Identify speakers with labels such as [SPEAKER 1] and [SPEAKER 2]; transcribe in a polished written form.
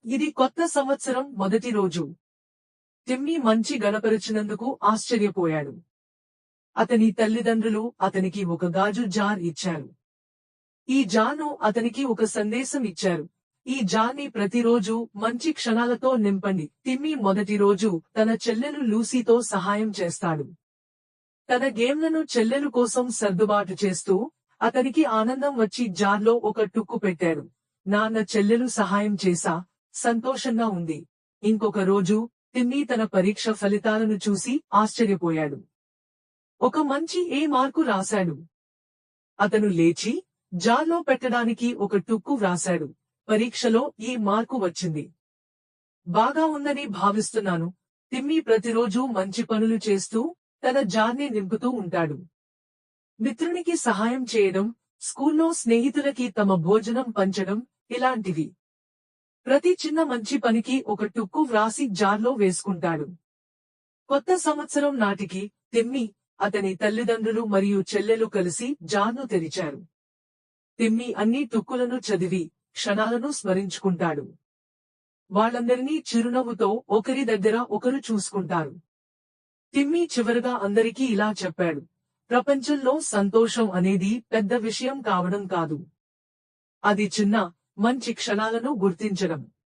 [SPEAKER 1] ఇది కొత్త సంవత్సరం మొదటి రోజు. టిమ్మీ మంచి గనపరిచినందుకు ఆశ్చర్యపోయాడు. అతని తల్లిదండ్రులు అతనికి ఒక గాజు జార్ ఇచ్చారు. ఈ జార్ను అతనికి ఒక సందేశం ఇచ్చారు. ఈ జార్ని ప్రతిరోజు మంచి క్షణాలతో నింపండి. టిమ్మీ మొదటి రోజు తన చెల్లెలు లూసీతో సహాయం చేస్తాడు. తన గేమ్లను చెల్లెలు కోసం సర్దుబాటు చేస్తూ, అతనికి ఆనందం వచ్చి జార్లో ఒక టుక్కు పెట్టాడు. నాన్న చెల్లెలు సహాయం చేశా, సంతోషంగా ఉంది. ఇంకొక రోజు టిమ్మీ తన పరీక్ష ఫలితాలను చూసి ఆశ్చర్యపోయాడు. ఒక మంచి ఏ మార్కు రాశాడు. అతను లేచి జార్లో పెట్టడానికి ఒక టుక్కు వ్రాశాడు. పరీక్షలో ఈ మార్కు వచ్చింది. బాగా ఉందని భావిస్తున్నాను. టిమ్మీ ప్రతిరోజూ మంచి పనులు చేస్తూ తన జార్ని నింపుతూ ఉంటాడు. మిత్రునికి సహాయం చేయడం, స్కూల్లో స్నేహితులకి తమ భోజనం పంచడం, ఇలాంటివి. ప్రతి చిన్న మంచి పనికి ఒక టుక్కు వ్రాసి జార్లో వేసుకుంటాడు. కొత్త సంవత్సరం నాటికి టిమ్మీ, అతని తల్లిదండ్రులు మరియు చెల్లెలు కలిసి జార్ను తెరిచారు. టిమ్మీ అన్ని టుక్కులను చదివి క్షణాలను స్మరించుకుంటాడు. వాళ్ళందరినీ చిరునవ్వుతో ఒకరి దగ్గర ఒకరు చూసుకుంటారు. టిమ్మీ చివరగా అందరికీ ఇలా చెప్పాడు: ప్రపంచంలో సంతోషం అనేది పెద్ద విషయం కావడం కాదు. అది చిన్న, మంచి క్షణాలను గుర్తించడం.